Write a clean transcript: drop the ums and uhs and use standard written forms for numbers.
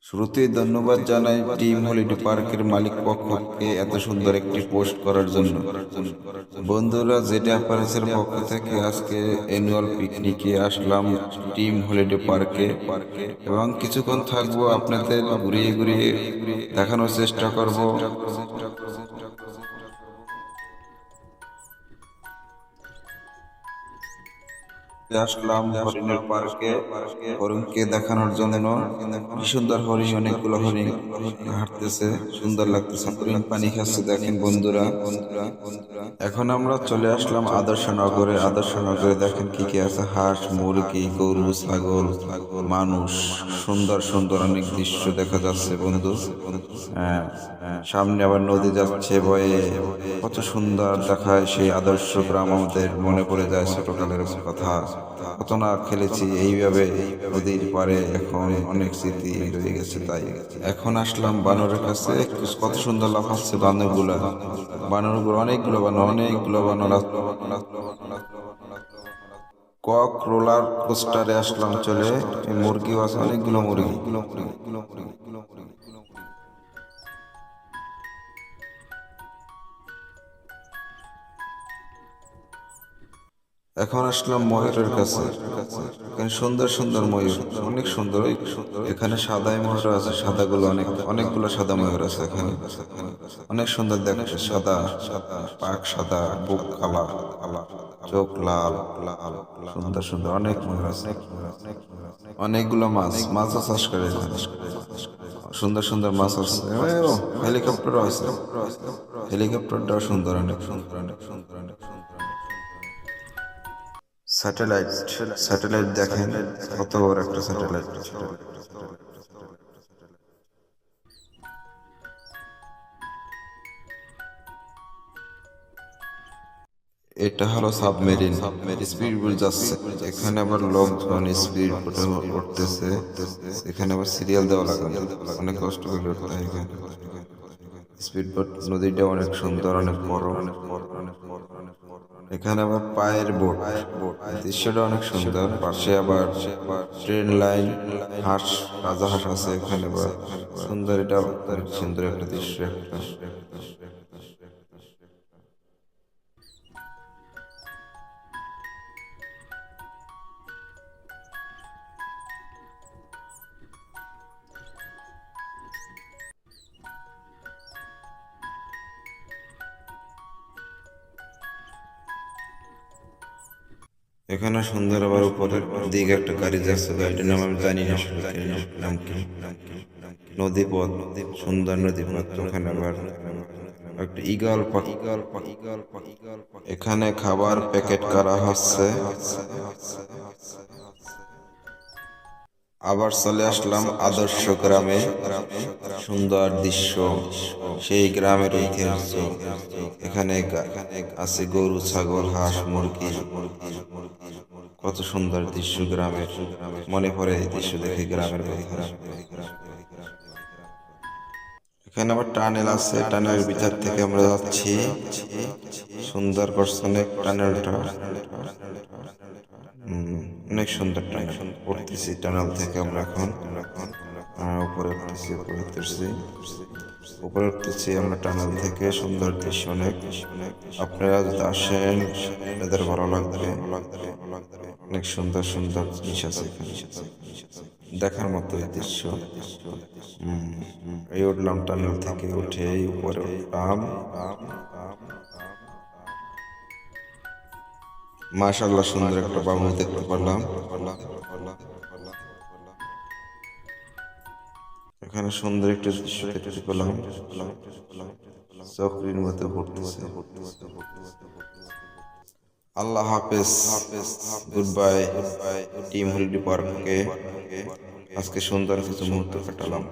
শুরুতেই ধন্যবাদ জানাই টিম হলিডে পার্কের মালিক পক্ষকে এত সুন্দর একটি পোস্ট করার জন্য। বন্ধুরা, জেটে অ্যাপারেলসের পক্ষ থেকে আজকে অ্যানুয়াল পিকনিকে আসলাম টিম হলিডে পার্কে এবং কিছুক্ষণ থাকবো, আপনাদের ঘুরিয়ে ঘুরিয়ে দেখানোর চেষ্টা করব। আসলাম হরিণের পার্কে, হরিণকে দেখানোর জন্য। কি সুন্দর হরিণ, অনেকগুলো হরিণ হাঁটতেছে, সুন্দর লাগতেছে। হরিণ পানি খাচ্ছে, দেখেন বন্ধুরা। এখন আমরা চলে আসলাম আদর্শনগরে। আদর্শনগরে দেখেন কি কি আছে, হাঁস, মুরগি, গরু, ছাগল, মানুষ, সুন্দর সুন্দর অনেক দৃশ্য দেখা যাচ্ছে বন্ধু। সামনে আবার নদী যাচ্ছে বয়ে, কত সুন্দর দেখায় সেই আদর্শ গ্রাম। আমাদের মনে পড়ে যায় ছোটকালের কথা, কত না খেলেছি এইভাবে নদীর পাড়ে। এখন অনেক স্মৃতি রয়ে গেছে। তাই এখন আসলাম বানরের কাছে, কত সুন্দর লাফাচ্ছে বানরগুলা। অনেকগুলো বানর কক রোলার কোস্টারে আসলাম চলে। মুরগিও আছে, অনেকগুলো মুরগি। এখন আসলাম ময়ূরের কাছে। এখানে সুন্দর সুন্দর ময়ূর, অনেক সুন্দর। এখানে সাদাই ময়ূর আছে, সাদাগুলো অনেকগুলো সাদা ময়ূর আছে এখানে। অনেক সুন্দর দেখতে, সাদা পাক সাদা, বুক কালা, চোখ লাল, সুন্দর সুন্দর অনেক ময়ূর আছে। অনেকগুলো মাছও চাষ করে এখানে। সুন্দর সুন্দর মাছ আছে। হেলিকপ্টারও আছে, হেলিকপ্টারটাও সুন্দর, অনেক সুন্দর, অনেক সুন্দর, অনেক সুন্দর। স্যাটেলাইট, স্যাটেলাইট দেখেন কত বড় একটা স্যাটেলাইট। এটা হলো সাবমেরিন, স্পিড বোট যাচ্ছে। এখানে আবার লোকজন স্পিড বোটে উঠতেছে। এখানে আবার সিরিয়াল দেওয়া লাগানো, অনেক কষ্ট করে উঠতে হয় এখানে। স্পিড বোট, নদীটা অনেক সুন্দর, অনেক বড়। এখানে আবার পায়ের বোট, দৃশ্যটা অনেক সুন্দর। পাশে আবার ট্রেন লাইন, হাঁস, রাজা হাঁস আছে এখানে আবার সুন্দর। এটা অনেক সুন্দর একটা দৃশ্য একটা। এখানে সুন্দর আবার উপরের দিকে একটা গাড়ি যাচ্ছে, গাড়িটার নাম আমি জানি না আসলে, গাড়ির নাম কি। নদীপথ, সুন্দর নদীপথ। ওখানে আবার একটা ঈগল পাখি। এখানে খাবার প্যাকেট করা হচ্ছে। আবার চলে আসলাম আদর্শ গ্রামে, সুন্দর দৃশ্য, সেই গ্রামের ঐতিহ্য। এখানে আছে গরু, ছাগল, হাঁস, মুরগি, কত সুন্দর দৃশ্য গ্রামের। মনে পড়ে এই দৃশ্য দেখে গ্রামের কথা। এখানে আবার টানেল আছে, টানেলের ভিতর থেকে আমরা যাচ্ছি। সুন্দর করছে অনেক টানেলটা, অনেক সুন্দর টানেল। উঠতেছি টানেল থেকে আমরা এখন। উপরে উঠতেছি, উপরে উঠতেছি আমরা টানেল থেকে। সুন্দর দৃশ্য অনেক। আপনারা যদি আসেন, আপনাদের ভালো লাগবে। অনেক সুন্দর সুন্দর জিনিস আছে এখানে, দেখার মতো এই দৃশ্য। এই উঠলাম টানেল থেকে, উঠে উপরে উঠলাম। মাশাআল্লাহ, সুন্দর একটা বাবু দেখতে পারলাম। এখানে সুন্দর একটা দৃশ্য দেখতে পেলাম, চকরির মধ্যে ঘুরতেছে। আল্লাহ হাফেজ, গুড বাই টিম হলিডে পার্কে। আজকে সুন্দর কিছু মুহূর্ত কাটালাম।